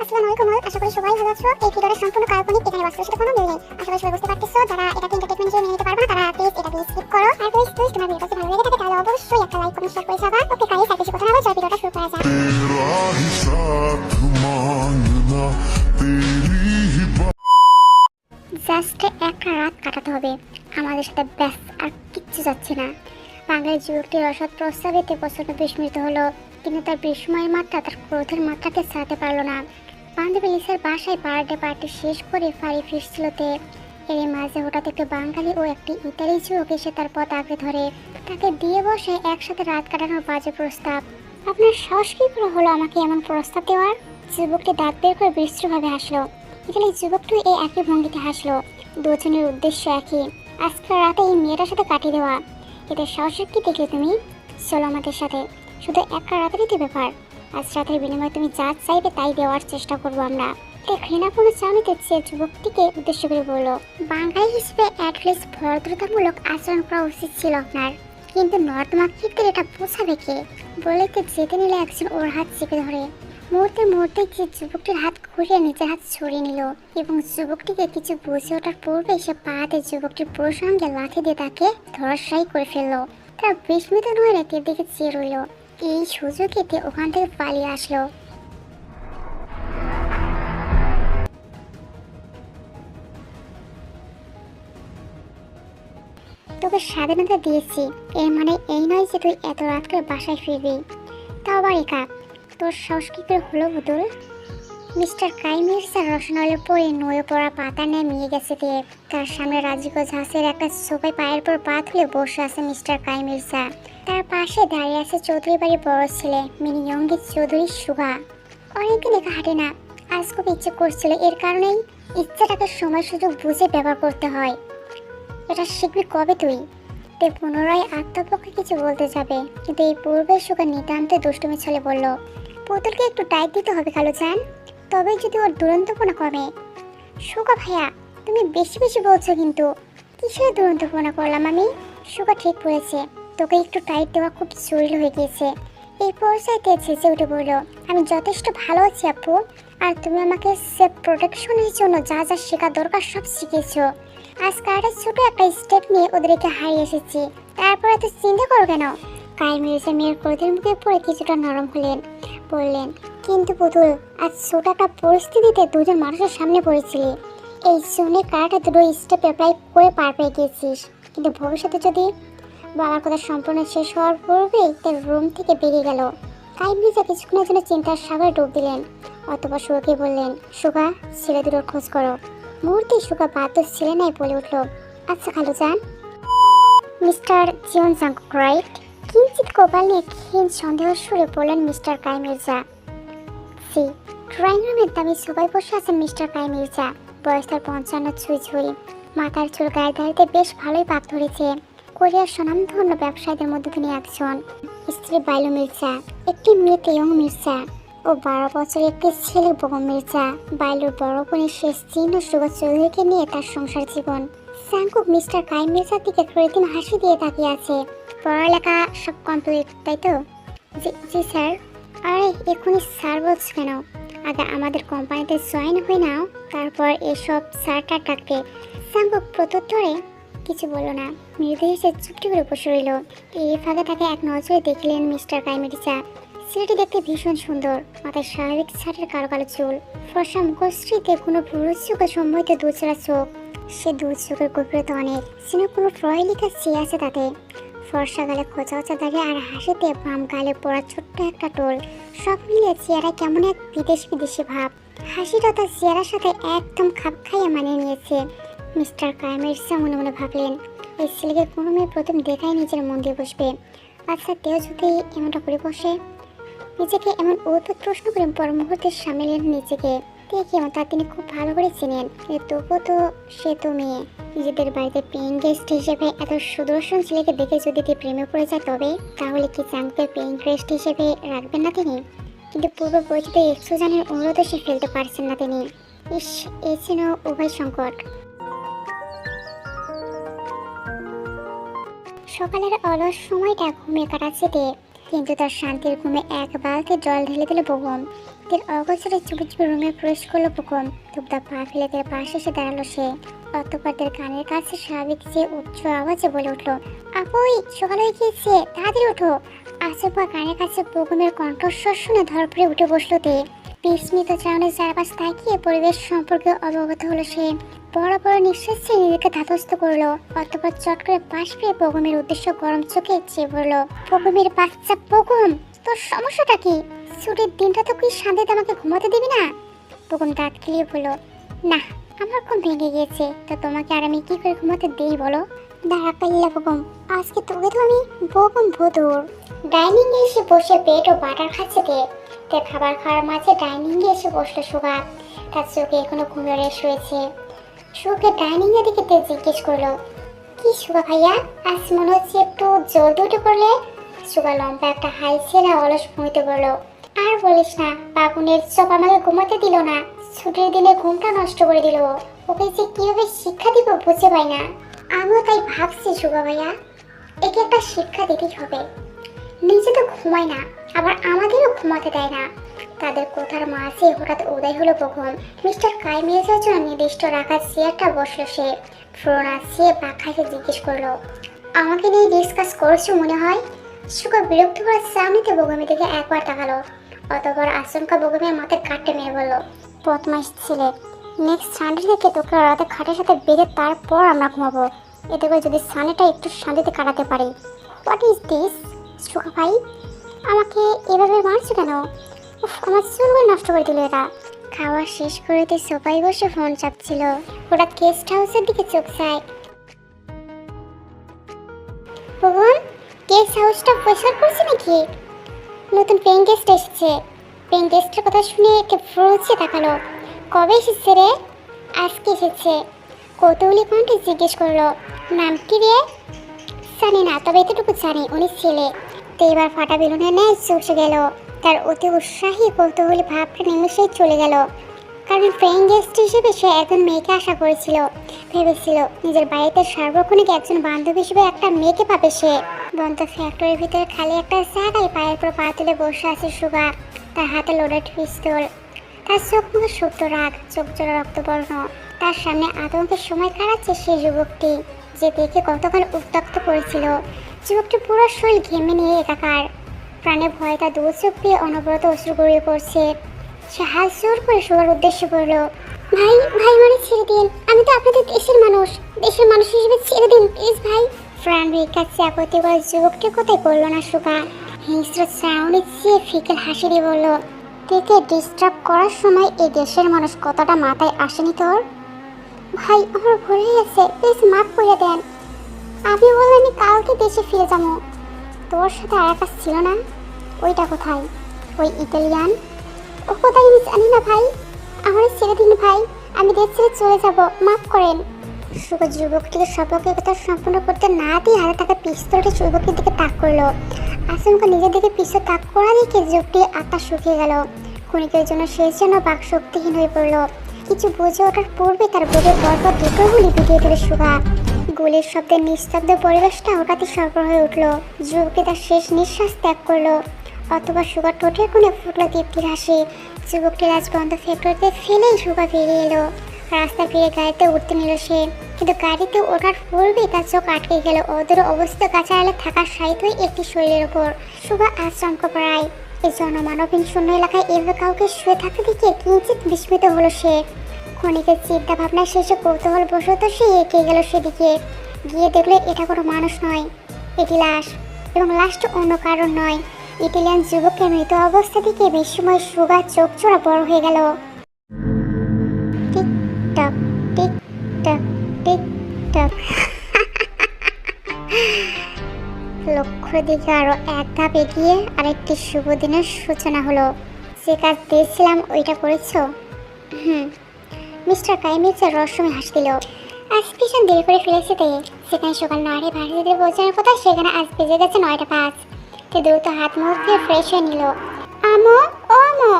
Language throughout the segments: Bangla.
আসসালামু আলাইকুম। আশা করি সবাই ভালো আছো। এই ভিডিওটা সম্পূর্ণ কাল্পনিক, এখানে বাস্তবের সাথে কোনো মিল নেই। আশা করি সবাই বুঝতে পারতেছো। যারা এটাকে এন্টারটেইনমেন্ট হিসেবে নিতে পারবে না তারা প্লিজ এটাকে স্কিপ করো। আর প্লিজ তোমার ভিডিওটা ভালো লেগে থাকে তাহলে অবশ্যই একটা লাইক কমেন্ট শেয়ার করে যাবা। ওকে গাইস, আর বেশি কথা না বলে ভিডিওটা শুরু করা যাক। জাস্ট একটা রাত কাটাতে হবে আমাদের সাথে, ব্যাস আর কিচ্ছু যাচ্ছে না। বাঙালি যুবকটির অসৎ প্রস্তাবেতে প্রচন্ড বিস্মিত হলো, কিন্তু তার বিস্ময়ের মাত্রা তার ক্রোধের মাত্রাকে ছাড়তে পারলো না। বান্ধবী লিসার বাসায় বার্থডে পার্টি শেষ করে ফাড়ি ফিরছিল তে, এর মাঝে হঠাৎ একটি বাঙালি ও একটি ইতালি যুবক এসে তার পথ আঁকড়ে ধরে। তাকে দিয়ে বসে একসাথে রাত কাটানোর বাজে প্রস্তাব। আপনার সাহস কি করে হলো আমাকে এমন প্রস্তাব দেওয়ার? যুবকটি দাঁত বের করে বিশ্রীভাবে হাসলো। ইতালি যুবকটি এই একই ভঙ্গিতে হাসলো। দুজনের উদ্দেশ্য একই, আজকে রাতে এই মেয়েটার সাথে কাটিয়ে দেওয়া। এদের সাহসের কি দেখলে তুমি? চলো আমাদের সাথে, শুধু একটা রাতেরই তো ব্যাপার। আজ রাতের বিনিময়ে তুমি যা চাইবে তাই দেওয়ার চেষ্টা করবো আমরা। ঘৃণাপূর্ণ চাউনিতে চেয়ে যুবকটিকে উদ্দেশ্য করে বলল, বাঙালি হিসেবে অ্যাটলিস্ট ভদ্রতামূলক আচরণ করা উচিত ছিল আপনার, কিন্তু নর্দমাকৃতির এটা বোঝাবে কে? বলেতে যেতে নিলে একজন ওর হাত চেপে ধরে। মুহূর্তে যে যুবকটির হাত ঘুরিয়ে নিজের হাত ছড়িয়ে নিল এবং যুবকটিকে কিছু বুঝে ওঠার পূর্বে সে পাহাতে যুবকটির পুরো সঙ্গে লাঠি দিয়ে তাকে ধরাশায়ী করে ফেললো। তারা বিস্মিত নয় রেতের দিকে চেয়ে রইল। এই সুযোগেতে ওখান থেকে পালিয়ে আসলো। তোকে স্বাধীনতা দিয়েছি, এর মানে এই নয় যে তুই এত রাত করে বাসায় ফিরবি, তাও আবার একা। তোর সাহস কি করে হলো বদল? মিস্টার কাইমির্সা রসনালের পরে নয়ে পড়া পাতা নিয়ে গেছে তে। তার সামনে রাজিকো ঝাঁসের একটা সোফায় পায়ের পর পা তুলে বসে আছে মিস্টার কাইমির্সা। তার পাশে দাঁড়িয়ে আছে চৌধুরী বাড়ির বড় ছেলে মিনি ইয়ঙ্গিত চৌধুরী সুভা। অনেকদিন একা হাঁটে না, আজ খুব ইচ্ছে করছিল, এর কারণেই ইচ্ছাটাকে সময় সুযোগ বুঝে ব্যবহার করতে হয়। এটা শিখবি কবে তুই? তে পুনরায় আত্মপক্ষে কিছু বলতে যাবে, কিন্তু এই পূর্বে সুগা নিতান্তে দুষ্টুমি ছলে বলল, পুতুলকে একটু টাইট দিতে হবে খালু চান, তবেই যদি ওর দুরন্তপনা কমে। সুগা ভাইয়া, তুমি বেশি বেশি বলছো কিন্তু। কিসের দুরন্তপনা করলাম আমি? সুগা ঠিক বলেছে, তোকে একটু টাইট দেওয়া খুব জরুরি হয়ে গিয়েছে। এই পর্যায়ে ছেঁচে উঠে বলল, আমি যথেষ্ট ভালো আছি আপু, আর তুমি আমাকে সেফ প্রোটেকশনের জন্য যা যা শেখা দরকার সব শিখেছো। আজ কার্ডের ছোট একটা স্টেপ নিয়ে ওদেরকে হারিয়ে এসেছি, তারপর এত চিন্তা করো কেন? কাইমির্জা মেয়ের ক্রোধের মুখে পড়ে কিছুটা নরম হলেন, বললেন, কিন্তু পুতুল, আজ ছোট একটা পরিস্থিতিতে দুজন মানুষের সামনে পড়েছিলি, এই জন্যে কার্ডে দুটো স্টেপ অ্যাপ্লাই করে পার পেয়ে গিয়েছিস, কিন্তু ভবিষ্যতে যদি বাবার কথা সম্পূর্ণ শেষ হওয়ার পূর্বেই তার রুম থেকে বেরিয়ে গেল। কাইমির্জা কিছুক্ষণের জন্য চিন্তার সাগরে ডুব দিলেন, অতঃপর সুগাকে বললেন, সুগা, ছেলে দুটোর খোঁজ করো। মুহূর্তে সুগা বাধ্য ছেলে নাই বলে উঠল, আচ্ছা খালু যান। Mister Jeon Jungkook right? কিঞ্চিত কপাল নিয়ে ক্ষীণ সন্দেহ সুরে বললেন মিস্টার কাইমির্জা। জি। ড্রয়িং রুমের দামি সোফায় বসে আছেন মিস্টার কাইমির্জা। বয়স তার 55 ছুঁই ছুঁই। মাথার চুল গায়ে দাঁড়িয়ে বেশ ভালোই পাক ধরেছে। কোরিয়ার স্বনামধন্য ব্যবসায়ীদের মধ্যে তিনি একজন। স্ত্রী বাইলু মির্জা, একটি মেয়ে তেয়ং মির্জা ও 12 বছরের একটি ছেলে বোগম মির্জা। বাইলুর বড় বোনের শেষ চিহ্ন সুগা চৌধুরীকে নিয়ে তার সংসার জীবন। জাংকুক মিস্টার কাইমির্জার দিকে কৃত্রিম হাসি দিয়ে তাকিয়ে আছে। পড়ালেখা সব কমপ্লিট, তাই তো? জি স্যার। আরে এখনই স্যার বলছো কেন? আগে আমাদের কোম্পানিতে জয়েন হয়ে নাও, তারপর এসব স্যারটা ডাকবে। জাংকুক প্রত্যুত্তরে কিছু বলল না, মৃদু হেসে চুপটি করে বসে রইল। এই ফাঁকে তাকে এক নজরে দেখলেন মিস্টার কাইমির্জা। ছেলেটি দেখতে ভীষণ সুন্দর, মাথায় স্বাভাবিক ছাটের কালো কালো চুল, ফর্সা মুখশ্রীতে কোনো ভুরুচুকে সম্মোহিত দুচেরা চোখ। সে দু চোখের গভীরতা অনেক, যেন কোনো প্রহেলিকা চেয়ে আছে তাতে। ফর্সা গালে খোঁচা খোঁচা দাঁড়িয়ে আর হাসিতে বাম গালে পড়া ছোট্ট একটা টোল, সব মিলিয়ে চেহারা কেমন এক বিদেশি ভাব। হাসিটা তার চেহারার সাথে একদম খাপ খাইয়ে মানিয়ে নিয়েছে। মিস্টার কাইমির্জা মনে মনে ভাবলেন, এই ছেলেকে কোনো মেয়ে প্রথম দেখায় নিজের মন দিয়ে বসবে। আচ্ছা তেও যদি এমনটা করে বসে, নিজেকে এমন অদ্ভুত প্রশ্ন করে পর মুহূর্তে সামলেন নিজেকে। কেমন তা তিনি খুব ভালো করে চেনেন, তবুও তো সে তো মেয়ে। নিজেদের বাড়িতে পেইং গেস্ট হিসেবে এত সুদর্শন ছেলেকে দেখে যদি প্রেমে পড়ে যায়, তবে তাহলে কি জাংকুকে পেইং গেস্ট হিসেবে রাখবেন না তিনি? কিন্তু পূর্ব পরিচিত এক্সোজানের অনুরোধে সে ফেলতে পারছেন না তিনি। ইস, এই ছিল উভয় সংকট। সকালের অলস সময়টা ঘুমিয়ে কাটাচ্ছে কিন্তু তার শান্তির ঘুমে এক বালতি জল ঢেলে দিল বেগম। তের অগোচরে চুপি চুপি রুমে প্রবেশ করলো বেগম। দুবদা পা ফেলে তের পাশে এসে দাঁড়ালো সে। অতঃপর তের কানের কাছে স্বাভাবিক যে উচ্চ আওয়াজে বলে উঠলো, আপুই সকাল হয়ে গিয়েছে, তাড়াতাড়ি ওঠো। আচমকা কানের কাছে বেগমের কণ্ঠস্বর শুনে ধরপড়ে উঠে বসলো তে। বিস্মিত চাউনের চারপাশ তাকিয়ে পরিবেশ সম্পর্কে অবগত হলো সে। বড় বড় নিঃশ্বাস ছেড়ে নিজেকে ধাতস্থ করলো। অতঃপর চট করে পাশ ফিরে বেগমের উদ্দেশ্য গরম চোখে চেয়ে পড়লো। বেগমের বাচ্চা বেগম, তোর সমস্যাটা কি? ছুটির দিনটা তো কি শান্তিতে আমাকে ঘুমাতে দিবি না? বেগম দাঁত কিলিয়ে বললো, না, আমার ঘুম ভেঙে গিয়েছে, তো তোমাকে আর আমি কি করে ঘুমাতে দেই বলো? দাঁড়া কাল্লা বেগম, আজকে তোকে তো আমি বেগম ভদুর। ডাইনিং এ এসে বসে ব্রেড ও বাটার খাচ্ছে তে খাবার খাওয়ার মাঝে ডাইনিং এ এসে বসলো সুগা। তার চোখে এখনো ঘুমের রেশ রয়েছে। সুগাকে ডাইনিং এ দেখে তে জিজ্ঞেস করলো, কি সুগা ভাইয়া, আজ মনে হচ্ছে একটু জলদি উঠে পড়লে? সুগা লম্বা একটা হাই ছেলে অলস ভূমিতে বললো, আর বলিস না, বাগুনের চপ আমাকে ঘুমাতে দিল না। ছুটির দিনে ঘুমটা নষ্ট করে দিল। ওকে যে কিভাবে শিক্ষা দিব বুঝে পাই না। আমিও তাই ভাবছি সুগা ভাইয়া, একে একটা শিক্ষা দিতেই হবে। নিজে তো ঘুমায় না, আবার আমাদেরও ঘুমাতে দেয় না। তাদের কথার মাঝে হঠাৎ উদয় হলো বেগম। মিস্টার কাইমিয়াজের জন্য নির্দিষ্ট রাখা চেয়ারটা বসলো সে। ফ্রোনা সে বাঁকাইতে জিজ্ঞেস করলো, আমাকে নিয়ে ডিসকাস করছো মনে হয়? সুগা বিরক্ত করার চাউনিতে বেগমের দিকে একবার তাকালো। অতঃপর আচমকা বেগমের মাথায় কাটতে মেরে বললো, বদমাইশ ছেলে, নেক্সট সানডে থেকে তোকে রাতে খাটের সাথে বেঁধে তারপর আমরা ঘুমাবো। এতে করে যদি সানডেটা একটু শান্তিতে কাটাতে পারি। হোয়াট ইজ দিস সুগা ভাই, আমাকে এভাবে মারছো কেন? উফ, আমার চুলগুলো নষ্ট করে দিল এরা। খাওয়া শেষ করে তো সোফায় বসে ফোন চাপছিল। হঠাৎ গেস্ট হাউসের দিকে চোখ যায়। ভগবান, গেস্ট হাউসটা পরিষ্কার করছে নাকি? নতুন পেইং গেস্ট এসেছে। পেইং গেস্টের কথা শুনে একে ফ্রোচে তাকালো। কবে এসেছে রে? আজকে এসেছে। কৌতূহলী কণ্ঠে জিজ্ঞেস করলো, নাম কি রে? জানি না, তবে এতটুকু জানি উনি ছেলে। তো এবার ফাটা বেলুনের ন্যায় চুপসে গেল। তার অতি উৎসাহী কৌতূহলী ভাবটা নিমেষেই চলে গেল। কারণ পেইং গেস্ট হিসেবে সে একজন মেয়েকে আশা করেছিল। ভেবেছিল নিজের বাড়িতে সার্বক্ষণিক একজন বান্ধবী হিসেবে একটা মেয়েকে পাবে সে। বন্ধ ফ্যাক্টরির ভিতরে খালি একটা জায়গায় পায়ের পর পা তুলে বসে আছে সুগা। তার হাতে লোডেড পিস্তল। তার চোখ মুখে সুপ্ত রাগ, চোখ জোড়া রক্তবর্ণ। তার সামনে আতঙ্কের সময় কাটাচ্ছে সেই যুবকটি, যে দেখে কতক্ষণ উত্তক্ত করেছিল। যুবকটি পুরো শরীর ঘেমে নিয়ে একাকার। প্রাণে ভয়ে তার দু চোখ দিয়ে অনবরত অশ্রু গড়িয়ে পড়ছে। সে হাত জোর করে সুগার উদ্দেশ্যে বলল, ভাই ভাই মানে ছেড়ে দিন, আমি তো আপনাদের দেশের মানুষ হিসেবে ছেড়ে দিন প্লিজ ভাই। প্রাণ ভিক্ষা চাপতি করে যুবকটির কথাই বলল না সুগা। হিংস্র চাউনি চেয়ে ফিকেল হাসি দিয়ে বলল, তোকে ডিস্টার্ব করার সময় এই দেশের মানুষ কতটা মাথায় আসেনি তোর? ভাই আমার ভুল হয়ে গেছে, প্লিজ মাফ করে দেন। আমি বললাম আমি কালকে দেশে ফিরে যাবো। তোর সাথে আর কাজ ছিল না? ওইটা কোথায়? ওই ইতালিয়ান? ও কোথায় আমি জানি না ভাই, আমার ছেড়ে দিন ভাই, আমি দেশ ছেড়ে চলে যাব, মাফ করেন। সুগা যুবকটিকে সপক্ষে কথা সম্পূর্ণ করতে না দিয়ে হাতে থাকা পিস্তলটা যুবকের দিকে তাক করলো। আচমকা নিজের দিকে পিস্তল তাক করা দেখে যুবকটির আত্মা শুকিয়ে গেল। ক্ষণিকের জন্য সে যেন বাক শক্তিহীন হয়ে পড়লো। কিছু বুঝে ওঠার পূর্বে তার বুকের পরপর দুটো গুলি বিটিয়ে দিল সুগা। গুলির শব্দে নিস্তব্ধ পরিবেশটা হঠাৎই সরবরাহ হয়ে উঠলো। যুবকটি তার শেষ নিঃশ্বাস ত্যাগ করলো। অথবা সুগার ঠোঁটের কোণে ফুটলো তৃপ্তির হাসি। যুবকটি রাজবন্ধ ফ্যাক্টরিতে ফেলেই সুগা বেরিয়ে এলো। রাস্তা ফিরে গাড়িতে উঠতে নিল সে, কিন্তু গাড়িতে ওঠার পূর্বেই তার চোখ আটকে গেল অদূরে অবস্থিত কাঁচা আলে থাকা সাহিত্যই একটি শরীরের ওপর। সুগা আচমকা প্রায় এই জনমানবহীন শূন্য এলাকায় এভাবে কাউকে শুয়ে থাকতে দেখে কিঞ্চিত বিস্মিত হলো সে। ক্ষণিকের চিন্তা ভাবনা শেষে কৌতূহল বশত সে এগিয়ে গেল সেদিকে। গিয়ে দেখলে এটা কোনো মানুষ নয়, এটি লাশ, এবং লাশটা অন্য কারণ নয়। ইটালিয়ান যুবকের মৃত অবস্থা থেকে বিস্ময় সুগার চোখ চোরা বড় হয়ে গেল। টিক টক টিক টক টিক টক। লক্ষ্য দিকে আরো এক ধাপ এগিয়ে আরেকটি শুভ দিনের সূচনা হলো। যে কাজ দিয়েছিলাম ওইটা করেছো? মিস্টার কাইমিজের রহস্যময় হাসি দিল। আজ ভীষণ দেরি করে ফিরেছে তে। সেখানে সকাল 9টায় ভারতীয়দের পৌঁছানোর কথা, সেখানে আজ বেজে গেছে 9:05। তে দ্রুত হাত মুখ দিয়ে ফ্রেশ হয়ে নিল। আমো ও আমো,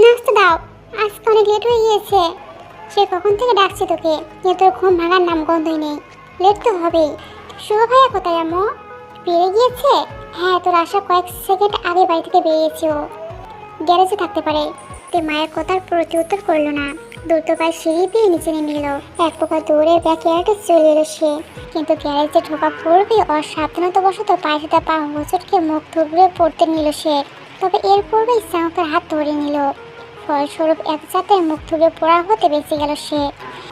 নাস্তা দাও, আজকে অনেক লেট হয়ে গিয়েছে। সে কখন থেকে ডাকছে তোকে, কিন্তু তোর ঘুম ভাঙার নাম গন্ধই নেই। লেট তো হবেই। শুভ ভাইয়া কোথায় আমো? পেরে গিয়েছে? হ্যাঁ, তোর আসা কয়েক সেকেন্ড আগে বাড়ি থেকে বেরিয়েছি। ও গ্যারেজে থাকতে পারে। তুই মায়ের কথার প্রতি উত্তর করলো না। দ্রুত পায়ে সিঁড়ি দিয়ে নিচে নেমে এলো। এক প্রকার দৌড়ে ব্যাকয়ার্ডে চলে এলো সে। কিন্তু গ্যারেজে ঢোকা পড়বে অসাবধানতাবশত পায়ে সাথে পা হোঁচটকে মুখ থুবড়ে পড়তে নিল সে। তবে এর পূর্বেই চাঙ্কুকের হাত ধরে নিল। ফলস্বরূপ এক যাতে মুখ থুবড়ে পড়া হতে বেঁচে গেল সে।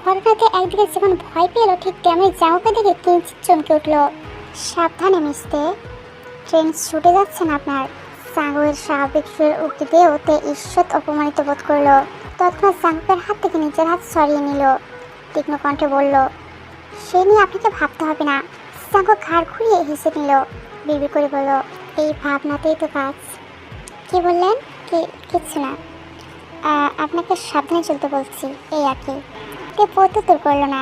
ঘটনাতে একদিকে যেমন ভয় পেল, ঠিক তেমনি চাঙ্কুকে দেখে কিঞ্চিৎ চমকে উঠল। সাবধানে মিশতে, ট্রেন ছুটে যাচ্ছে না আপনার। চাঙ্গুকের স্বাভাবিক সুরের উক্তি দিয়ে ওতে ঈষৎ অপমানিত বোধ করলো। তৎক্ষণাৎ চাঙ্গুকের হাত থেকে নিজের হাত সরিয়ে নিল। তীক্ষ্ণ কণ্ঠে বলল, সে নিয়ে আপনাকে ভাবতে হবে না। চাঙ্গুক ঘাড় ঘুরিয়ে হেসে নিল। বিড়বিড় করে বলল, এই ভাবনাতেই তো কাজ। কি বললেন? কিচ্ছু না, আপনাকে সাবধানে চলতে বলছি, এই আর কি। কে প্রত্যুত্তর করলো না।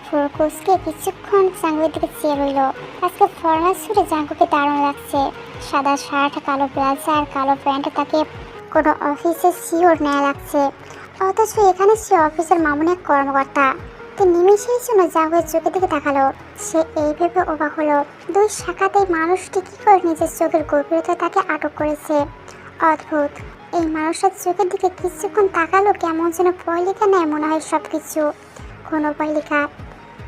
ফোরকুসকে কিছুক্ষণ চাঙ্গুকের দিকে চেয়ে রইল। আজকে ফর্মাল স্যুটে চাঙ্গুকে দারুণ লাগছে। সাদা শার্ট, কালো ব্লাউজ আর কালো প্যান্টে তাকে কোনো অফিসে সিওর নেওয়া লাগছে। অথচ এখানে সে অফিসের মামুনি এক কর্মকর্তা। তো নিমেষেই জন্য চাঙ্গুকের চোখের দিকে তাকালো। সে এই ভেবে অবাক হলো, দুই শাখাতেই মানুষটি কী করে নিজের চোখের গভীরতা তাকে আটক করেছে। অদ্ভুত। এই মানুষটার চোখের দিকে কিছুক্ষণ তাকালো, কেমন যেন পয়লিকা নেয় মনে হয় সব কিছু। কোনো পয়লিকা।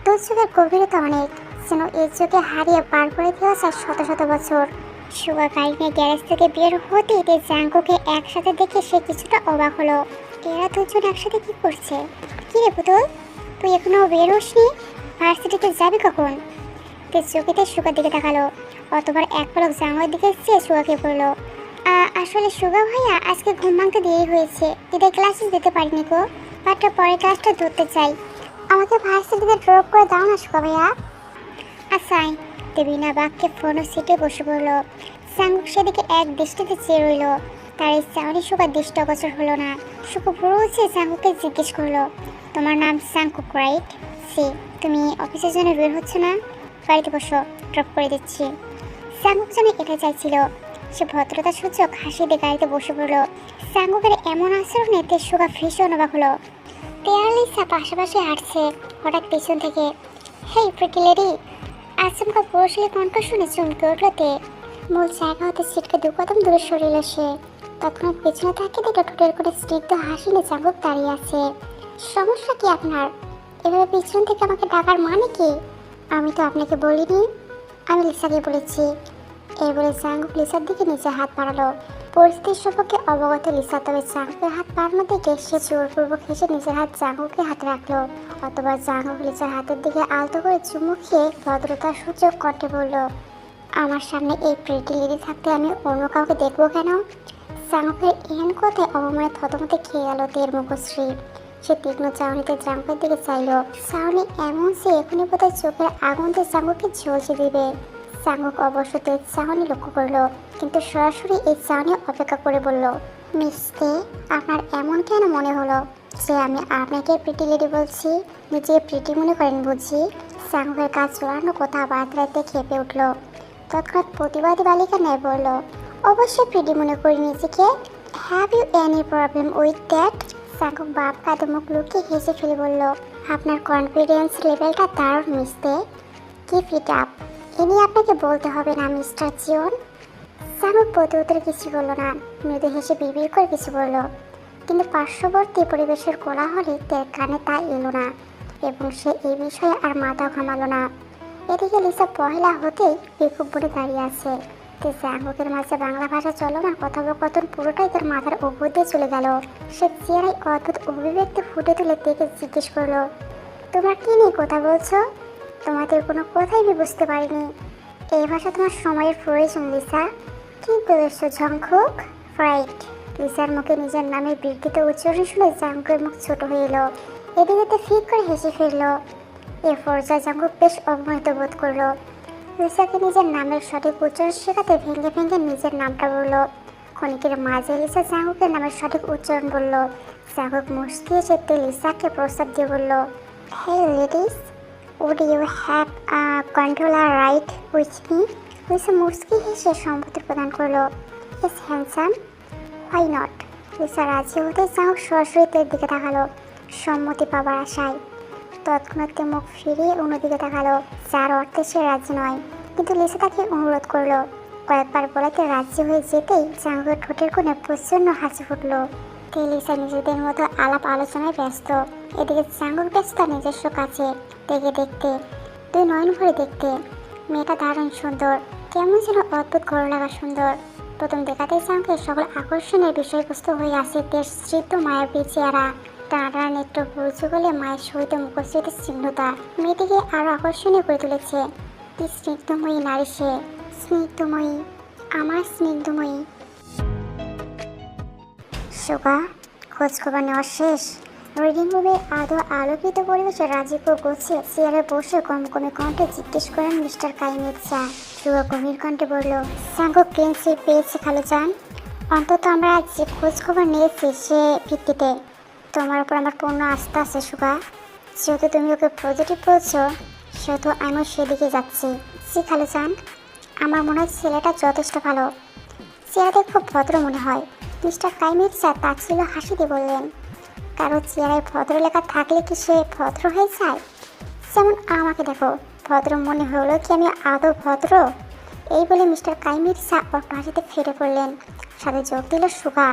তোর চোখের গভীরতা অনেক, যেন এই চোখে হারিয়ে পার করে দেওয়া যায় শত শত বছর। সুগা গাড়ি নিয়ে গ্যারেজ থেকে বের হতেই জাঙ্কুকে একসাথে দেখে সে কিছুটা অবাক হলো। এরা দুজন একসাথে কি করছে? কি রে পুতুল, তুই এখনো বের হসনি? ভার্সিটিতে যাবি কখন? চোখেতে সুগার দিকে তাকালো। অতবার এক পলক জাঙ্গুর দিকে চেয়ে সুগাকে বলল, আসলে সুগা ভাইয়া, আজকে ঘুম ভাঙতে দেরি হয়েছে, দিদার ক্লাসে যেতে পারিনি গো। বাট পরে ক্লাসটা ধরতে চাই। আমাকে ভার্সিটিতে ড্রপ করে দাও না সুগা ভাইয়া। আচ্ছা, বিনা বাক্যে ফোনের সিটে বসে পড়ল। চাঙ্গুক সেদিকে এক দৃষ্টিতে চেয়ে রইল। তার এই চাউনি সুগার দৃষ্টি অগোচর হলো না। সুগা পুরো হচ্ছে চাঙ্গুককে জিজ্ঞেস করলো, তোমার নাম চাঙ্কুক রাইট? সি। তুমি অফিসের জন্য বের হচ্ছে না? গাড়িতে বসো, ড্রপ করে দিচ্ছি। চাঙ্গুক যেন এটা চাইছিল। সে ভদ্রতা সূচক হাসি দিয়ে গাড়িতে বসে পড়ল। চাঙ্গুকের এমন আচরণে সুগা ভীষণ অবাক হলো। তেয়ারলিসা পাশাপাশি হাঁটছে। হঠাৎ পেছন থেকে, হেই প্রিটি লেডি। আচমকা পুরুষালী কণ্ঠ শুনে চমকে উঠল তে। মূল জায়গা হতে সিটকে দু কদম দূরে সরিল সে। তৎক্ষণাৎ পেছনে তাকিয়ে দেখে ঠোঁটের করে স্নিগ্ধ হাসি নিয়ে চাঙ্গুক দাঁড়িয়ে আছে। সমস্যা কি আপনার? এভাবে পিছন থেকে আমাকে ডাকার মানে কি? আমি তো আপনাকে বলিনি, আমি লিসাকে বলেছি। এই বলে চাঙ্গুক লিসার দিকে নিচে হাত বাড়ালো। পরিস্থিতির সম্পর্কে অবগত লিসা, তবে চাঙ্গুকের হাত বাড়ানো দেখে সে জোরপূর্বক হেসে নিজের হাত চাঙ্গুকের হাতে রাখলো। অথবা চাঙ্গুক লিসার হাতের দিকে আলতো করে চুমু খেয়ে ভদ্রতার সূচক কণ্ঠে বলল, আমার সামনে এই প্রিটি লেডি থাকতে আমি অন্য কাউকে দেখবো কেন? চাঙ্গুকের এহেন কথায় অবমানে থতমতে খেয়ে গেল তের মুখশ্রী। সে তীক্ষ্ণ চাউনিতে চাঙ্গুকের দিকে চাইল। চাউনি এমন সে এখনই বোধহয় চোখের আগুন দিয়ে চাঙ্গুককে ঝলসে দিবে। চাঙ্গুক অবশ্য তেজ চাহনি লক্ষ্য করলো, কিন্তু সরাসরি এই চাহনি অপেক্ষা করে বলল, মিসকে, আপনার এমন কেন মনে হলো যে আমি আপনাকে প্রিটি লেডি বলছি? নিজেকে প্রিটি মনে করেন বুঝি? চাঙ্গুকের কাজ চলানো কথা বার্তাতে খেপে উঠল। তৎক্ষণাৎ প্রতিবাদী বালিকা ন্যায় বলল, অবশ্যই প্রিটি মনে করি নিজেকে। Have you any problem with that? চাঙ্গুক বাপ কাঁধে মুখ লুকিয়ে হেসে ফেলে বলল, আপনার কনফিডেন্স লেভেলটা দারুণ মিসকে। Keep it up. ইনি আপনাকে বলতে হবে না মিস্টার জিওন। চাঙ্গুক প্রত্যুত্তরে কিছু বলল না, মৃদু হেসে বিড়বিড় করে কিছু বলল। কিন্তু পার্শ্ববর্তী পরিবেশের কোলাহলে তার কানে তা এলো না, এবং সে এই বিষয়ে আর মাথা ঘামালো না। এদিকে লিসা পহেলা হতেই বিক্ষোভ বনে দাঁড়িয়ে আছে। চাঙ্গুকের মাঝে বাংলা ভাষা চলমান কথোপকথন পুরোটাই তার মাথার উপর দিয়ে চলে গেল। সে চেহারায় অদ্ভুত অভিব্যক্তি ফুটে তুলে দেখে জিজ্ঞেস করলো, তোমরা কি নিয়ে কথা বলছো? তোমাদের কোনো কথাই আমি বুঝতে পারিনি। এই ভাষা তোমার সময়ের প্রয়োজন লিসা। কি বলেছো ঝংকুক? রাইট। লিসার মুখে নিজের নামে বিকৃত উচ্চারণ শুনে জাঙ্কুকের মুখ ছোট হয়ে এলো। এদিকে ফিক করে হেসে ফেলল। এর পর্যায়ে জাঙ্কুক বেশ অপমানিত বোধ করলো। লিসাকে নিজের নামের সঠিক উচ্চারণ শেখাতে ভেঙে ভেঙে নিজের নামটা বলল। ক্ষণিকের মাঝে লিসা জাঙ্কুকের নামের সঠিক উচ্চারণ বলল। জাঙ্কুক মুচকি এসে লিসাকে প্রস্তাব দিয়ে বলল, hey ladies, would you have a controller right with me? Lisa মুচকি হেসে সম্মতি প্রদান করলো। ইস হ্যান্ডসাম, হোয়াই নট? লিসা রাজি হতে চাও সরাসরি তের দিকে তাকালো সম্মতি পাবার আশায়। তৎক্ষণাৎ মুখ ফিরিয়ে অন্যদিকে তাকালো, যার অর্থে সে রাজি নয়। কিন্তু লিসা তাকে অনুরোধ করলো, কয়েকবার বলাতে রাজি হয়ে যেতেই জাঙ্গুর ঠোঁটের কোণে প্রচন্ড হাসি ফুটল। তেলিসা নিজেদের মতো আলাপ আলোচনায় ব্যস্ত, এদিকে জাঙ্গুক ব্যস্ত তার নিজস্ব কাছে। দেখে দেখতে দুই নয়ন ভরে দেখতে মেয়েটা দারুণ সুন্দর, কেমন যেন অদ্ভুত ভালো লাগা সুন্দর। প্রথম দেখাতে জাঙ্গুকের সকল আকর্ষণের বিষয়বস্তু হয়ে আসে বেশ স্মৃত মায়াবী চেহারা, টানা নেত্র পুরুষ বলে মায়ের সহিত মুখশ্রীতে স্নিগ্ধতা মেয়েটিকে আরো আকর্ষণীয় করে তুলেছে। কি স্নিগ্ধময়ী নারী সে, স্নিগ্ধময়ী, আমার স্নিগ্ধময়ী। সুগা, খোঁজ খবর নেওয়া শেষ? রিডিং রুমে আদৌ আলোকিত পরিবেশে রাজীব গোছিয়ে চেয়ারে বসে কমকমে কণ্ঠে জিজ্ঞেস করেন মিস্টার কাইমিৎসা। সুগা গভীর কণ্ঠে বলল, জাঙ্গুক ক্লিনশিট পেয়েছে খালুজান। অন্তত আমরা যে খোঁজ খবর নিয়েছি সে ভিত্তিতে তোমার উপর আমার পূর্ণ আস্থা আছে সুগা। যেহেতু তুমি ওকে পজিটিভ বলছো, সেহেতু আমিও সেদিকে যাচ্ছি। জি খালুজান, আমার মনে হয় ছেলেটা যথেষ্ট ভালো, চেহারাতে খুব ভদ্র মনে হয়। মিস্টার কাইমিৎসা তাচ্ছিল হাসি দিয়ে বললেন, কারো চেহারায় ভদ্র লেখা থাকলে কি সে ভদ্র হয়ে যায়? যেমন আমাকে দেখো, ভদ্র মনে হলো কি আমি আদৌ ভদ্র? এই বলে মিস্টার কাইমিৎসা অট্ট হাসিতে ফিরে পড়লেন। সাথে যোগ দিল সুগা।